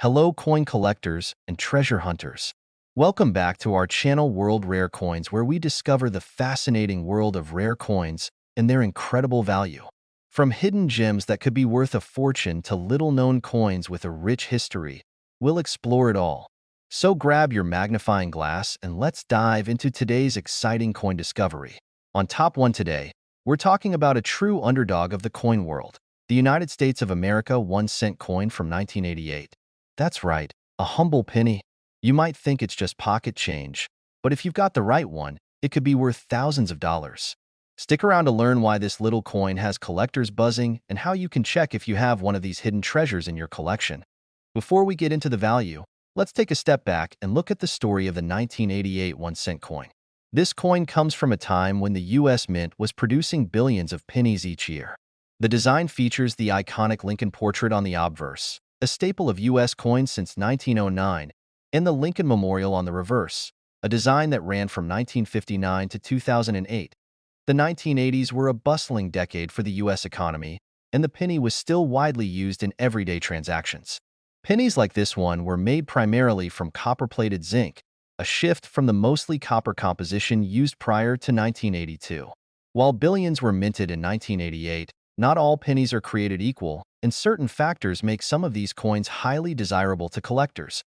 Hello coin collectors and treasure hunters. Welcome back to our channel World Rare Coins, where we discover the fascinating world of rare coins and their incredible value. From hidden gems that could be worth a fortune to little-known coins with a rich history, we'll explore it all. So grab your magnifying glass and let's dive into today's exciting coin discovery. On Top 1 today, we're talking about a true underdog of the coin world, the United States of America 1-cent coin from 1988. That's right, a humble penny. You might think it's just pocket change, but if you've got the right one, it could be worth thousands of dollars. Stick around to learn why this little coin has collectors buzzing and how you can check if you have one of these hidden treasures in your collection. Before we get into the value, let's take a step back and look at the story of the 1988 1-cent coin. This coin comes from a time when the U.S. Mint was producing billions of pennies each year. The design features the iconic Lincoln portrait on the obverse, a staple of U.S. coins since 1909, and the Lincoln Memorial on the reverse, a design that ran from 1959 to 2008. The 1980s were a bustling decade for the U.S. economy, and the penny was still widely used in everyday transactions. Pennies like this one were made primarily from copper-plated zinc, a shift from the mostly copper composition used prior to 1982. While billions were minted in 1988, not all pennies are created equal, and certain factors make some of these coins highly desirable to collectors.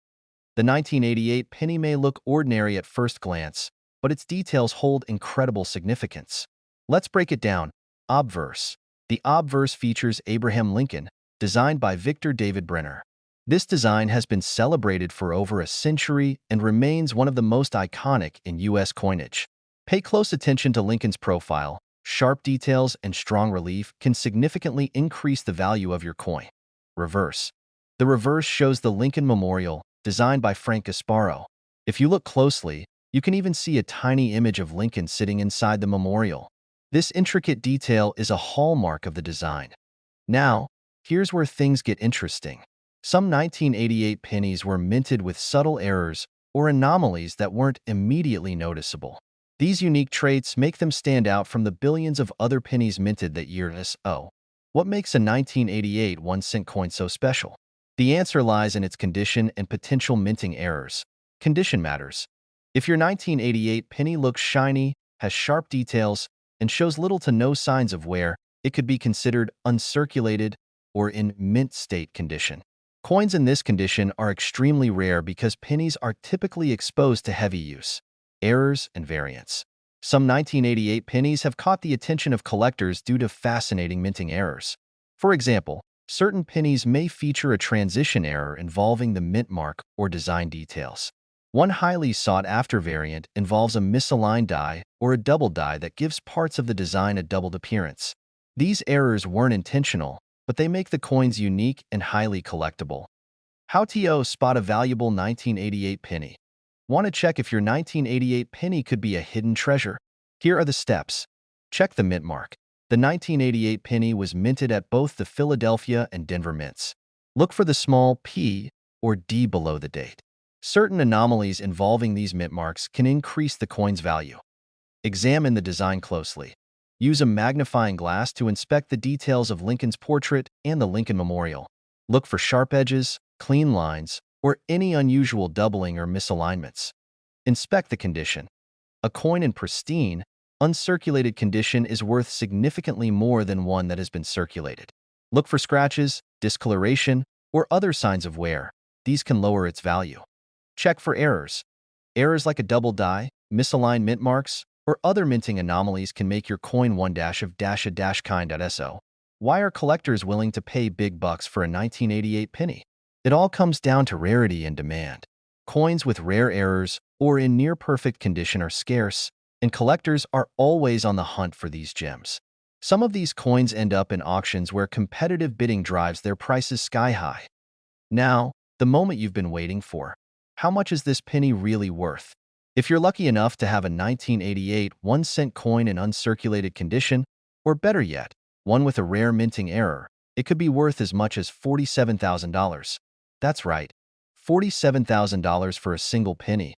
The 1988 penny may look ordinary at first glance, but its details hold incredible significance. Let's break it down. Obverse. The obverse features Abraham Lincoln, designed by Victor David Brenner. This design has been celebrated for over a century and remains one of the most iconic in U.S. coinage. Pay close attention to Lincoln's profile. Sharp details and strong relief can significantly increase the value of your coin. Reverse. The reverse shows the Lincoln Memorial, designed by Frank Gasparo. If you look closely, you can even see a tiny image of Lincoln sitting inside the memorial. This intricate detail is a hallmark of the design. Now, here's where things get interesting. Some 1988 pennies were minted with subtle errors or anomalies that weren't immediately noticeable. These unique traits make them stand out from the billions of other pennies minted that year. What makes a 1988 1-cent coin so special? The answer lies in its condition and potential minting errors. Condition matters. If your 1988 penny looks shiny, has sharp details, and shows little to no signs of wear, it could be considered uncirculated or in mint state condition. Coins in this condition are extremely rare because pennies are typically exposed to heavy use, errors, and variants. Some 1988 pennies have caught the attention of collectors due to fascinating minting errors. For example, certain pennies may feature a transition error involving the mint mark or design details. One highly sought-after variant involves a misaligned die or a double die that gives parts of the design a doubled appearance. These errors weren't intentional, but they make the coins unique and highly collectible. How to spot a valuable 1988 penny? Want to check if your 1988 penny could be a hidden treasure? Here are the steps. Check the mint mark. The 1988 penny was minted at both the Philadelphia and Denver mints. Look for the small P or D below the date. Certain anomalies involving these mint marks can increase the coin's value. Examine the design closely. Use a magnifying glass to inspect the details of Lincoln's portrait and the Lincoln Memorial. Look for sharp edges, clean lines, or any unusual doubling or misalignments. Inspect the condition. A coin in pristine, uncirculated condition is worth significantly more than one that has been circulated. Look for scratches, discoloration, or other signs of wear. These can lower its value. Check for errors. Errors like a double die, misaligned mint marks, or other minting anomalies can make your coin one-of-a kind. So, why are collectors willing to pay big bucks for a 1988 penny? It all comes down to rarity and demand. Coins with rare errors or in near-perfect condition are scarce, and collectors are always on the hunt for these gems. Some of these coins end up in auctions where competitive bidding drives their prices sky high. Now, the moment you've been waiting for. How much is this penny really worth? If you're lucky enough to have a 1988 1-cent coin in uncirculated condition, or better yet, one with a rare minting error, it could be worth as much as $47,000. That's right, $47,000 for a single penny.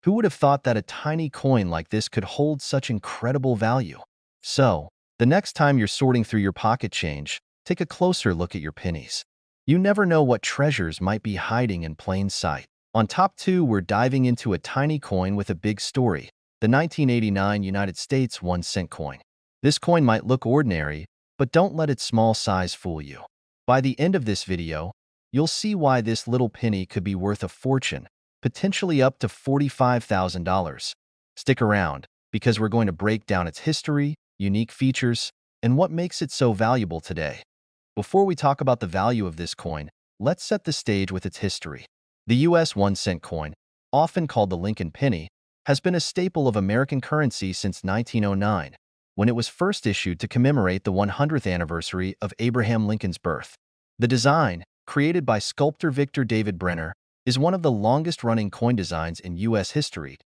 Who would have thought that a tiny coin like this could hold such incredible value? So, the next time you're sorting through your pocket change, take a closer look at your pennies. You never know what treasures might be hiding in plain sight. On top 2, we're diving into a tiny coin with a big story, the 1989 United States 1-cent coin. This coin might look ordinary, but don't let its small size fool you. By the end of this video, you'll see why this little penny could be worth a fortune, potentially up to $45,000. Stick around, because we're going to break down its history, unique features, and what makes it so valuable today. Before we talk about the value of this coin, let's set the stage with its history. The U.S. 1-cent coin, often called the Lincoln penny, has been a staple of American currency since 1909, when it was first issued to commemorate the 100th anniversary of Abraham Lincoln's birth. The design, created by sculptor Victor David Brenner, is one of the longest-running coin designs in U.S. history.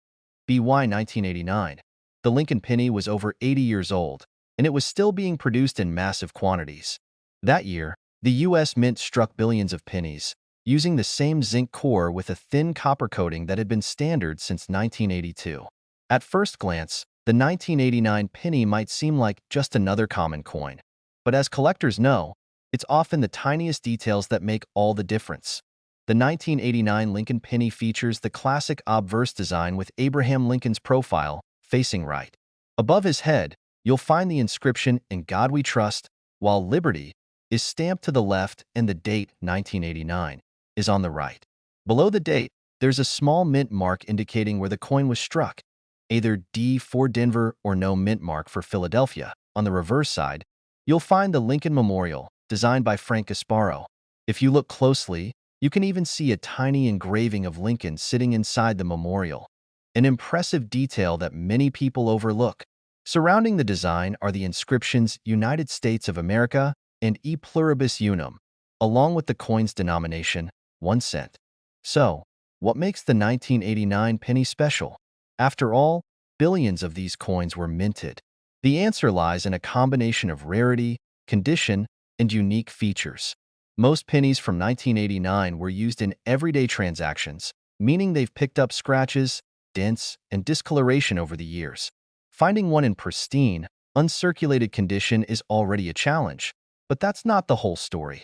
BY 1989. The Lincoln penny was over 80 years old, and it was still being produced in massive quantities. That year, the U.S. Mint struck billions of pennies, using the same zinc core with a thin copper coating that had been standard since 1982. At first glance, the 1989 penny might seem like just another common coin. But as collectors know, it's often the tiniest details that make all the difference. The 1989 Lincoln penny features the classic obverse design with Abraham Lincoln's profile facing right. Above his head, you'll find the inscription "In God We Trust," while "Liberty" is stamped to the left and the date 1989 is on the right. Below the date, there's a small mint mark indicating where the coin was struck, either D for Denver or no mint mark for Philadelphia. On the reverse side, you'll find the Lincoln Memorial, designed by Frank Gasparo. If you look closely, you can even see a tiny engraving of Lincoln sitting inside the memorial, an impressive detail that many people overlook. Surrounding the design are the inscriptions "United States of America" and "E Pluribus Unum," along with the coin's denomination, 1 cent. So, what makes the 1989 penny special? After all, billions of these coins were minted. The answer lies in a combination of rarity, condition, and unique features. Most pennies from 1989 were used in everyday transactions, meaning they've picked up scratches, dents, and discoloration over the years. Finding one in pristine, uncirculated condition is already a challenge, but that's not the whole story.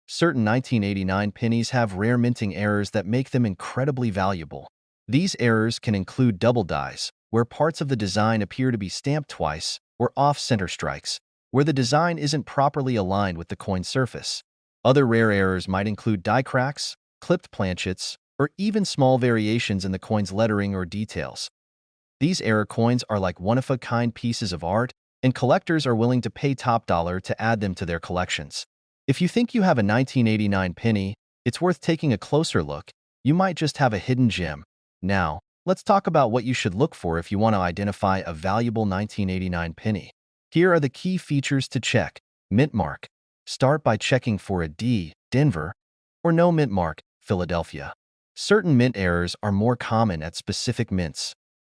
Certain 1989 pennies have rare minting errors that make them incredibly valuable. These errors can include double dies, where parts of the design appear to be stamped twice, or off-center strikes, where the design isn't properly aligned with the coin surface. Other rare errors might include die cracks, clipped planchets, or even small variations in the coin's lettering or details. These error coins are like one-of-a-kind pieces of art, and collectors are willing to pay top dollar to add them to their collections. If you think you have a 1989 penny, it's worth taking a closer look. You might just have a hidden gem. Now, let's talk about what you should look for if you want to identify a valuable 1989 penny. Here are the key features to check. Mint mark. Start by checking for a D, Denver, or no mint mark, Philadelphia. Certain mint errors are more common at specific mints.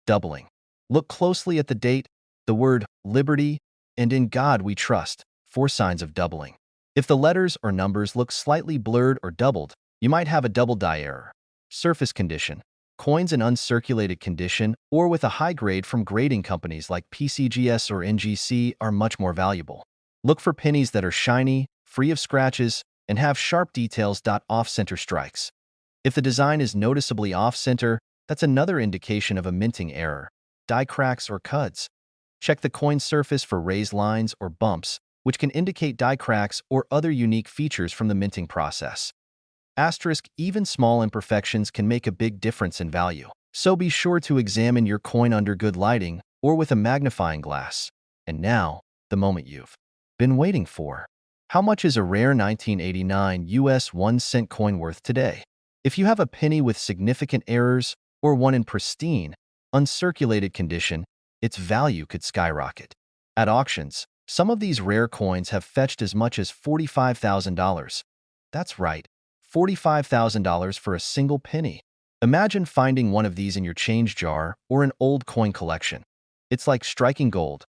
Doubling. Look closely at the date, the word "Liberty," and "In God We Trust" for signs of doubling. If the letters or numbers look slightly blurred or doubled, you might have a double die error. Surface condition. Coins in uncirculated condition or with a high grade from grading companies like PCGS or NGC are much more valuable. Look for pennies that are shiny, free of scratches, and have sharp details. Off-center strikes. If the design is noticeably off-center, that's another indication of a minting error. Die cracks or cuds. Check the coin surface for raised lines or bumps, which can indicate die cracks or other unique features from the minting process. Asterisk, even small imperfections can make a big difference in value. So be sure to examine your coin under good lighting or with a magnifying glass. And now, the moment you've been waiting for. How much is a rare 1989 US 1-cent coin worth today? If you have a penny with significant errors or one in pristine, uncirculated condition, its value could skyrocket. At auctions, some of these rare coins have fetched as much as $45,000. That's right, $45,000 for a single penny. Imagine finding one of these in your change jar or an old coin collection. It's like striking gold.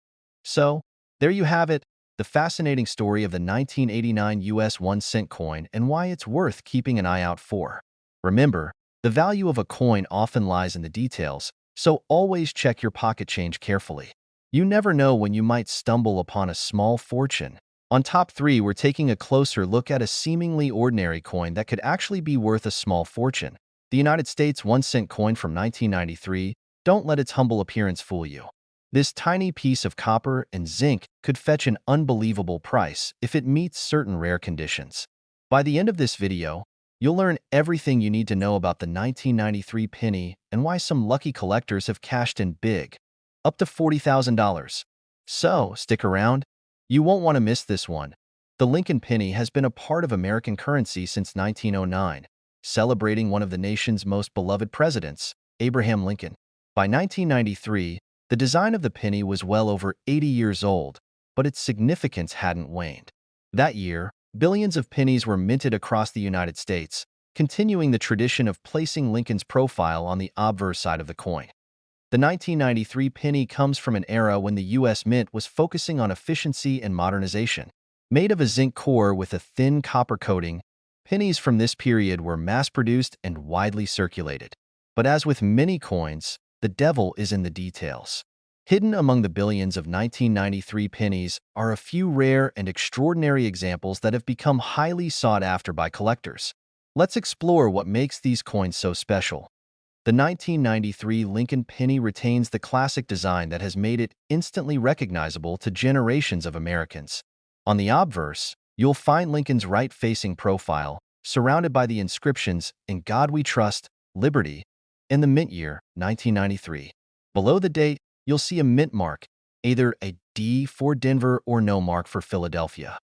So, there you have it, the fascinating story of the 1989 US 1-cent coin and why it's worth keeping an eye out for. Remember, the value of a coin often lies in the details, so always check your pocket change carefully. You never know when you might stumble upon a small fortune. On top 3, we're taking a closer look at a seemingly ordinary coin that could actually be worth a small fortune. The United States 1-cent coin from 1993. Don't let its humble appearance fool you. This tiny piece of copper and zinc could fetch an unbelievable price if it meets certain rare conditions. By the end of this video, you'll learn everything you need to know about the 1993 penny and why some lucky collectors have cashed in big, up to $40,000. So, stick around. You won't want to miss this one. The Lincoln penny has been a part of American currency since 1909, celebrating one of the nation's most beloved presidents, Abraham Lincoln. By 1993, the design of the penny was well over 80 years old, but its significance hadn't waned. That year, billions of pennies were minted across the United States, continuing the tradition of placing Lincoln's profile on the obverse side of the coin. The 1993 penny comes from an era when the U.S. Mint was focusing on efficiency and modernization. Made of a zinc core with a thin copper coating, pennies from this period were mass-produced and widely circulated. But as with many coins, the devil is in the details. Hidden among the billions of 1993 pennies are a few rare and extraordinary examples that have become highly sought after by collectors. Let's explore what makes these coins so special. The 1993 Lincoln penny retains the classic design that has made it instantly recognizable to generations of Americans. On the obverse, you'll find Lincoln's right-facing profile, surrounded by the inscriptions "In God We Trust," "Liberty," and the mint year, 1993. Below the date, you'll see a mint mark, either a D for Denver or no mark for Philadelphia.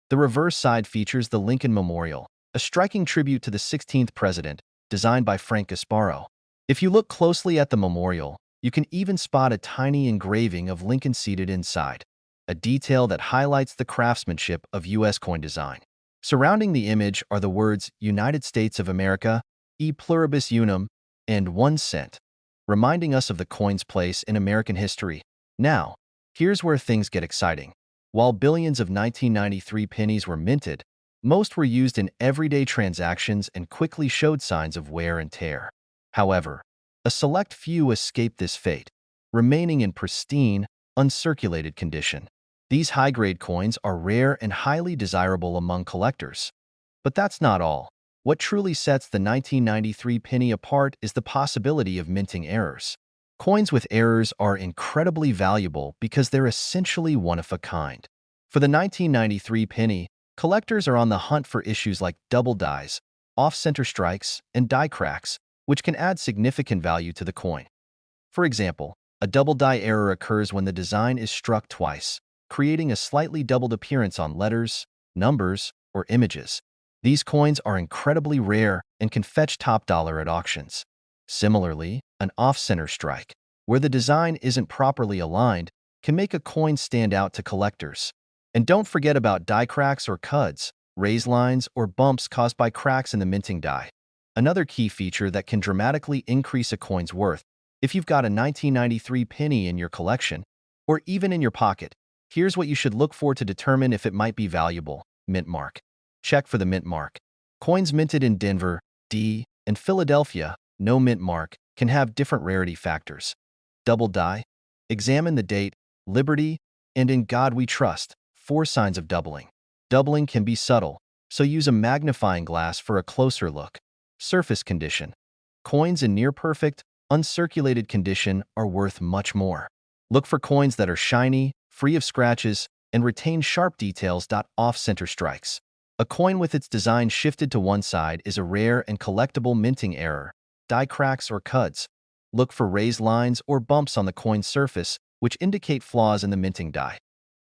The reverse side features the Lincoln Memorial, a striking tribute to the 16th president, designed by Frank Gasparo. If you look closely at the memorial, you can even spot a tiny engraving of Lincoln seated inside, a detail that highlights the craftsmanship of U.S. coin design. Surrounding the image are the words United States of America, E pluribus unum, and 1 cent, reminding us of the coin's place in American history. Now, here's where things get exciting. While billions of 1993 pennies were minted, most were used in everyday transactions and quickly showed signs of wear and tear. However, a select few escaped this fate, remaining in pristine, uncirculated condition. These high-grade coins are rare and highly desirable among collectors. But that's not all. What truly sets the 1993 penny apart is the possibility of minting errors. Coins with errors are incredibly valuable because they're essentially one of a kind. For the 1993 penny, collectors are on the hunt for issues like double dies, off-center strikes, and die cracks, which can add significant value to the coin. For example, a double die error occurs when the design is struck twice, creating a slightly doubled appearance on letters, numbers, or images. These coins are incredibly rare and can fetch top dollar at auctions. Similarly, an off-center strike, where the design isn't properly aligned, can make a coin stand out to collectors. And don't forget about die cracks or cuds, raised lines, or bumps caused by cracks in the minting die. Another key feature that can dramatically increase a coin's worth. If you've got a 1993 penny in your collection, or even in your pocket, here's what you should look for to determine if it might be valuable. Mint mark. Check for the mint mark. Coins minted in Denver, D, and Philadelphia, no mint mark, can have different rarity factors. Double die. Examine the date, Liberty, and In God We Trust, 4 signs of doubling. Doubling can be subtle, so use a magnifying glass for a closer look. Surface condition. Coins in near-perfect, uncirculated condition are worth much more. Look for coins that are shiny, free of scratches, and retain sharp details. Off-center strikes. A coin with its design shifted to one side is a rare and collectible minting error. Die cracks or cuds. Look for raised lines or bumps on the coin's surface, which indicate flaws in the minting die.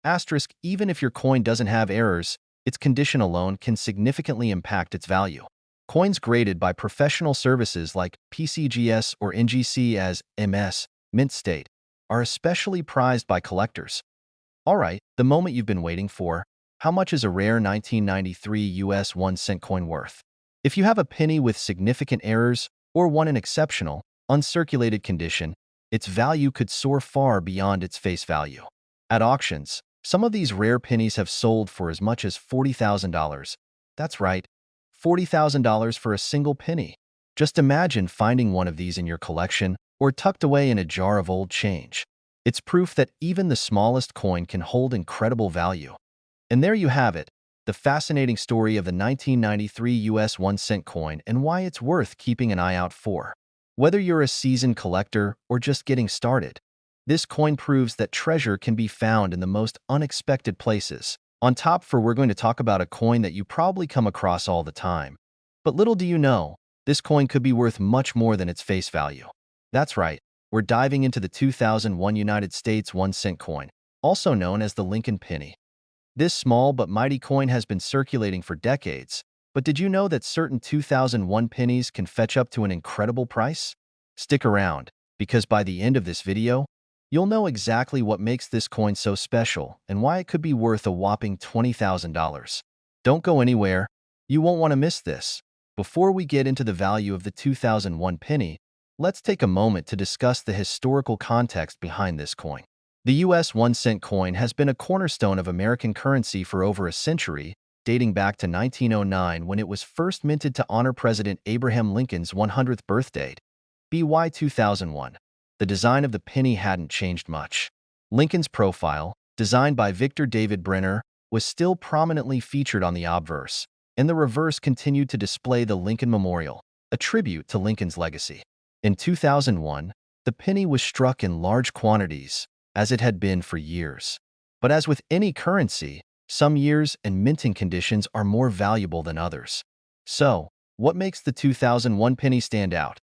Asterisk, even if your coin doesn't have errors, its condition alone can significantly impact its value. Coins graded by professional services like PCGS or NGC as MS, mint state, are especially prized by collectors. Alright, the moment you've been waiting for. How much is a rare 1993 US 1-cent coin worth? If you have a penny with significant errors or one in exceptional, uncirculated condition, its value could soar far beyond its face value. At auctions, some of these rare pennies have sold for as much as $40,000. That's right, $40,000 for a single penny. Just imagine finding one of these in your collection or tucked away in a jar of old change. It's proof that even the smallest coin can hold incredible value. And there you have it, the fascinating story of the 1993 US 1-cent coin and why it's worth keeping an eye out for. Whether you're a seasoned collector or just getting started, this coin proves that treasure can be found in the most unexpected places. On top, we're going to talk about a coin that you probably come across all the time. But little do you know, this coin could be worth much more than its face value. That's right, we're diving into the 2001 United States 1-cent coin, also known as the Lincoln penny. This small but mighty coin has been circulating for decades, but did you know that certain 2001 pennies can fetch up to an incredible price? Stick around, because by the end of this video, you'll know exactly what makes this coin so special and why it could be worth a whopping $20,000. Don't go anywhere, you won't want to miss this. Before we get into the value of the 2001 penny, let's take a moment to discuss the historical context behind this coin. The US 1-cent coin has been a cornerstone of American currency for over a century, dating back to 1909 when it was first minted to honor President Abraham Lincoln's 100th birthday. BY 2001. The design of the penny hadn't changed much. Lincoln's profile, designed by Victor David Brenner, was still prominently featured on the obverse, and the reverse continued to display the Lincoln Memorial, a tribute to Lincoln's legacy. In 2001, the penny was struck in large quantities, as it had been for years. But as with any currency, some years and minting conditions are more valuable than others. So, what makes the 2001 penny stand out?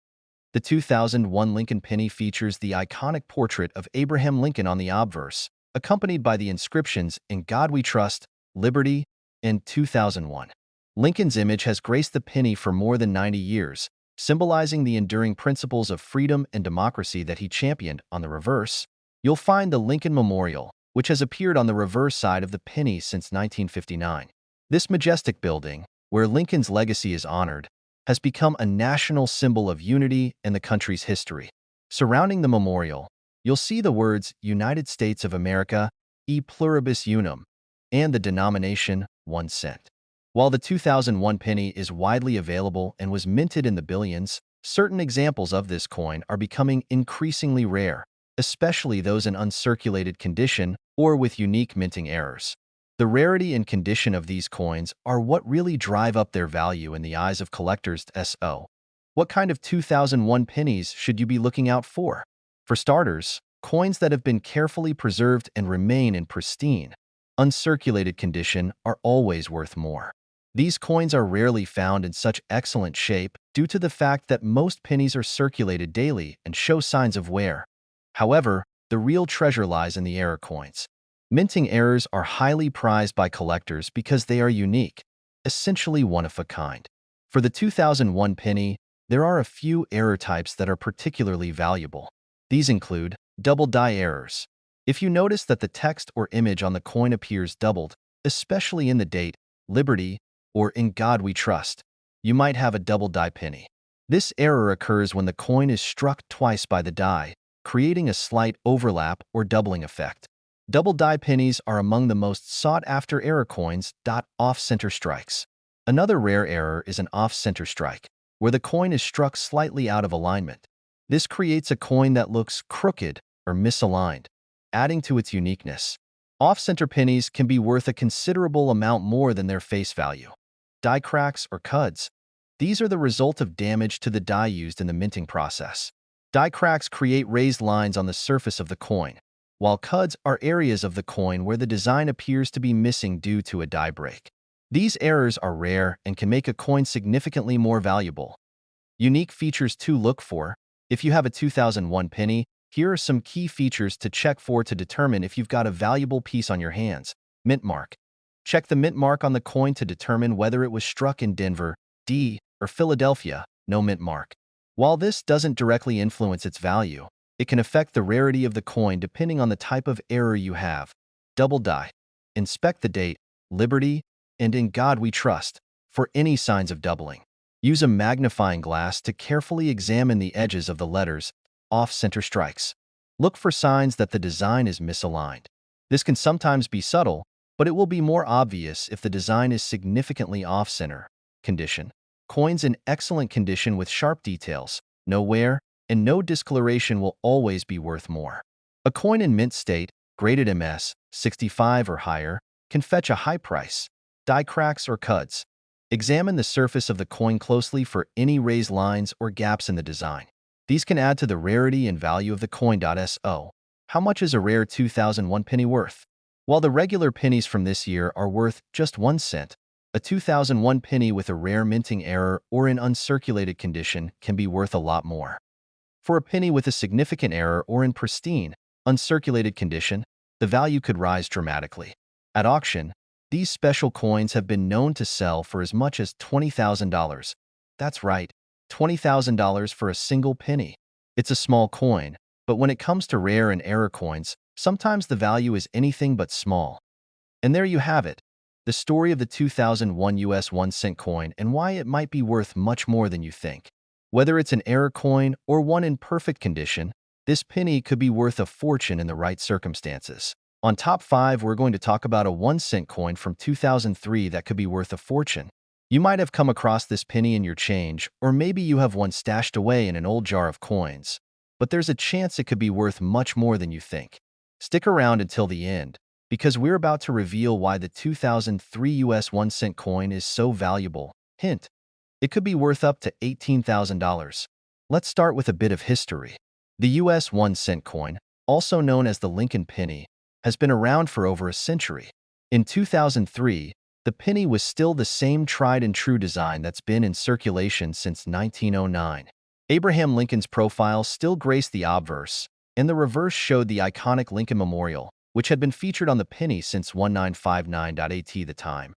The 2001 Lincoln penny features the iconic portrait of Abraham Lincoln on the obverse, accompanied by the inscriptions "In God We Trust," "Liberty," and 2001. Lincoln's image has graced the penny for more than 90 years, symbolizing the enduring principles of freedom and democracy that he championed. On the reverse, you'll find the Lincoln Memorial, which has appeared on the reverse side of the penny since 1959. This majestic building, where Lincoln's legacy is honored, has become a national symbol of unity in the country's history. Surrounding the memorial, you'll see the words United States of America, e pluribus unum, and the denomination 1 cent. While the 2001 penny is widely available and was minted in the billions, certain examples of this coin are becoming increasingly rare, especially those in uncirculated condition or with unique minting errors. The rarity and condition of these coins are what really drive up their value in the eyes of collectors. So, what kind of 2001 pennies should you be looking out for? For starters, coins that have been carefully preserved and remain in pristine, uncirculated condition are always worth more. These coins are rarely found in such excellent shape due to the fact that most pennies are circulated daily and show signs of wear. However, the real treasure lies in the error coins. Minting errors are highly prized by collectors because they are unique, essentially one of a kind. For the 2001 penny, there are a few error types that are particularly valuable. These include double die errors. If you notice that the text or image on the coin appears doubled, especially in the date, Liberty, or In God We Trust, you might have a double die penny. This error occurs when the coin is struck twice by the die, creating a slight overlap or doubling effect. Double die pennies are among the most sought-after error coins. Off-center strikes. Another rare error is an off-center strike, where the coin is struck slightly out of alignment. This creates a coin that looks crooked or misaligned, adding to its uniqueness. Off-center pennies can be worth a considerable amount more than their face value. Die cracks or cuds. These are the result of damage to the die used in the minting process. Die cracks create raised lines on the surface of the coin, while cuds are areas of the coin where the design appears to be missing due to a die break. These errors are rare and can make a coin significantly more valuable. Unique features to look for. If you have a 2001 penny, here are some key features to check for to determine if you've got a valuable piece on your hands. Mint mark. Check the mint mark on the coin to determine whether it was struck in Denver, D, or Philadelphia. No mint mark. While this doesn't directly influence its value, it can affect the rarity of the coin depending on the type of error you have. Double die. Inspect the date, Liberty, and In God We Trust for any signs of doubling. Use a magnifying glass to carefully examine the edges of the letters. Off-center strikes. Look for signs that the design is misaligned. This can sometimes be subtle, but it will be more obvious if the design is significantly off-center. Condition. Coins in excellent condition with sharp details, no wear, and no discoloration will always be worth more. A coin in mint state, graded MS, 65 or higher, can fetch a high price. Die cracks or cuds. Examine the surface of the coin closely for any raised lines or gaps in the design. These can add to the rarity and value of the coin. So, how much is a rare 2001 penny worth? While the regular pennies from this year are worth just 1 cent, a 2001 penny with a rare minting error or in uncirculated condition can be worth a lot more. For a penny with a significant error or in pristine, uncirculated condition, the value could rise dramatically. At auction, these special coins have been known to sell for as much as $20,000. That's right, $20,000 for a single penny. It's a small coin, but when it comes to rare and error coins, sometimes the value is anything but small. And there you have it, the story of the 2001 US 1 cent coin and why it might be worth much more than you think. Whether it's an error coin or one in perfect condition, this penny could be worth a fortune in the right circumstances. On Top 5, we're going to talk about a 1 cent coin from 2003 that could be worth a fortune. You might have come across this penny in your change, or maybe you have one stashed away in an old jar of coins. But there's a chance it could be worth much more than you think. Stick around until the end, because we're about to reveal why the 2003 US 1 cent coin is so valuable. Hint: it could be worth up to $18,000. Let's start with a bit of history. The US 1 cent coin, also known as the Lincoln penny, has been around for over a century. In 2003, the penny was still the same tried-and-true design that's been in circulation since 1909. Abraham Lincoln's profile still graced the obverse, and the reverse showed the iconic Lincoln Memorial, which had been featured on the penny since 1959. The time.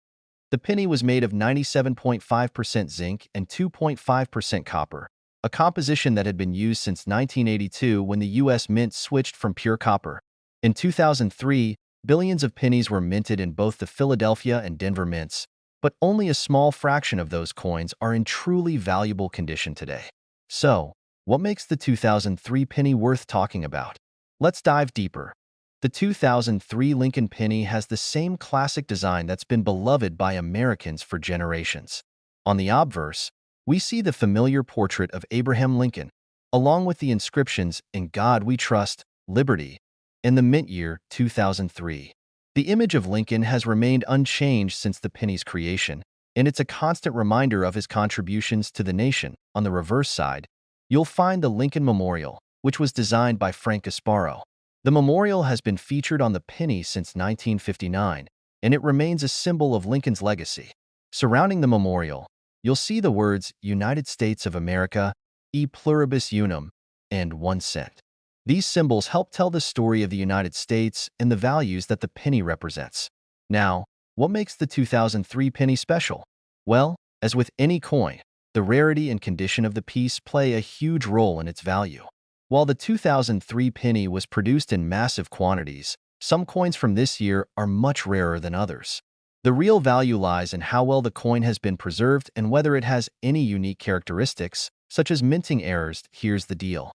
The penny was made of 97.5% zinc and 2.5% copper, a composition that had been used since 1982 when the U.S. Mint switched from pure copper. In 2003, billions of pennies were minted in both the Philadelphia and Denver mints, but only a small fraction of those coins are in truly valuable condition today. So, what makes the 2003 penny worth talking about? Let's dive deeper. The 2003 Lincoln penny has the same classic design that's been beloved by Americans for generations. On the obverse, we see the familiar portrait of Abraham Lincoln, along with the inscriptions "In God We Trust, Liberty," and the mint year 2003. The image of Lincoln has remained unchanged since the penny's creation, and it's a constant reminder of his contributions to the nation. On the reverse side, you'll find the Lincoln Memorial, which was designed by Frank Gasparo. The memorial has been featured on the penny since 1959, and it remains a symbol of Lincoln's legacy. Surrounding the memorial, you'll see the words "United States of America," "E pluribus unum," and 1 cent. These symbols help tell the story of the United States and the values that the penny represents. Now, what makes the 2003 penny special? Well, as with any coin, the rarity and condition of the piece play a huge role in its value. While the 2003 penny was produced in massive quantities, some coins from this year are much rarer than others. The real value lies in how well the coin has been preserved and whether it has any unique characteristics, such as minting errors. Here's the deal.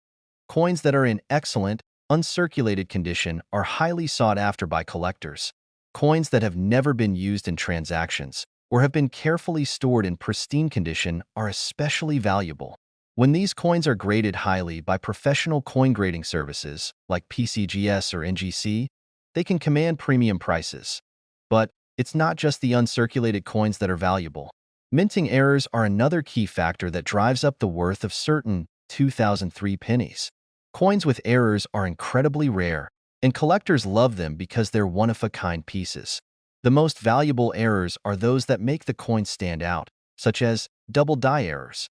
Coins that are in excellent, uncirculated condition are highly sought after by collectors. Coins that have never been used in transactions or have been carefully stored in pristine condition are especially valuable. When these coins are graded highly by professional coin grading services like PCGS or NGC, they can command premium prices. But it's not just the uncirculated coins that are valuable. Minting errors are another key factor that drives up the worth of certain 2003 pennies. Coins with errors are incredibly rare, and collectors love them because they're one-of-a-kind pieces. The most valuable errors are those that make the coin stand out, such as double die errors.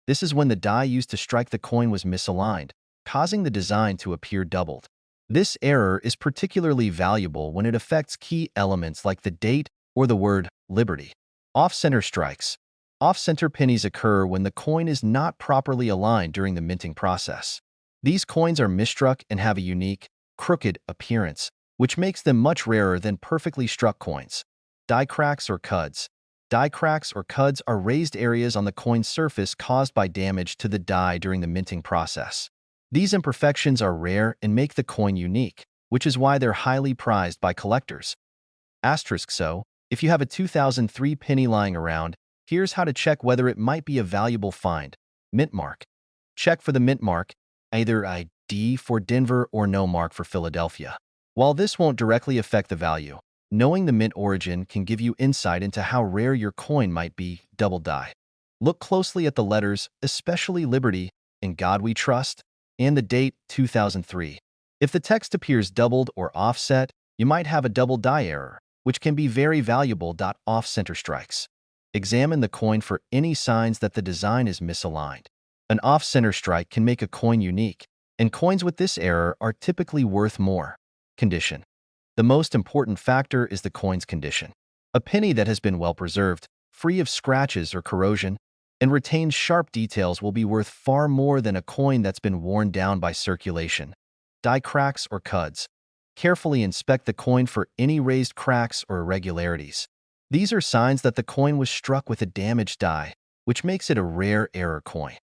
This is when the die used to strike the coin was misaligned, causing the design to appear doubled. This error is particularly valuable when it affects key elements like the date or the word liberty. Off-center strikes. Off-center pennies occur when the coin is not properly aligned during the minting process. These coins are misstruck and have a unique, crooked appearance, which makes them much rarer than perfectly struck coins. Die cracks or cuds. Die cracks or cuds are raised areas on the coin's surface caused by damage to the die during the minting process. These imperfections are rare and make the coin unique, which is why they're highly prized by collectors. So, if you have a 2003 penny lying around, here's how to check whether it might be a valuable find. Mint mark. Check for the mint mark, either a D for Denver or no mark for Philadelphia. While this won't directly affect the value, Knowing the mint origin can give you insight into how rare your coin might be. Double die. Look closely at the letters, especially Liberty, In God We Trust, and the date 2003. If the text appears doubled or offset, you might have a double die error, which can be very valuable. Off-center strikes. Examine the coin for any signs that the design is misaligned. An off-center strike can make a coin unique, and coins with this error are typically worth more. Condition. The most important factor is the coin's condition. A penny that has been well preserved, free of scratches or corrosion, and retains sharp details will be worth far more than a coin that's been worn down by circulation, die cracks, or cuds. Carefully inspect the coin for any raised cracks or irregularities. These are signs that the coin was struck with a damaged die, which makes it a rare error coin.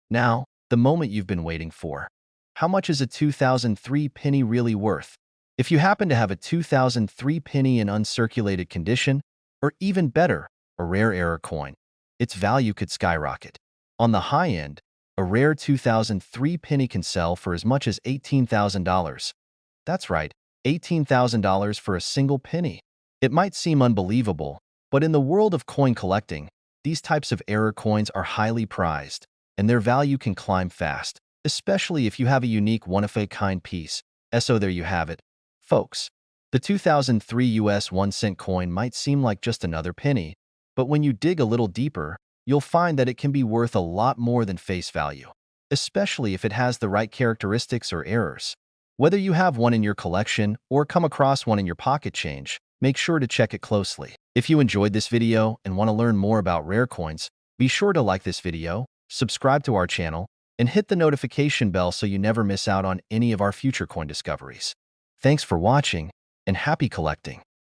Now, the moment you've been waiting for. How much is a 2003 penny really worth? If you happen to have a 2003 penny in uncirculated condition, or even better, a rare error coin, its value could skyrocket. On the high end, a rare 2003 penny can sell for as much as $18,000. That's right, $18,000 for a single penny. It might seem unbelievable, but in the world of coin collecting, these types of error coins are highly prized, and their value can climb fast, especially if you have a unique one-of-a-kind piece. So there you have it, folks. The 2003 US 1-cent coin might seem like just another penny, but when you dig a little deeper, you'll find that it can be worth a lot more than face value, especially if it has the right characteristics or errors. Whether you have one in your collection or come across one in your pocket change, make sure to check it closely. If you enjoyed this video and want to learn more about rare coins, be sure to like this video, subscribe to our channel, and hit the notification bell so you never miss out on any of our future coin discoveries. Thanks for watching, and happy collecting!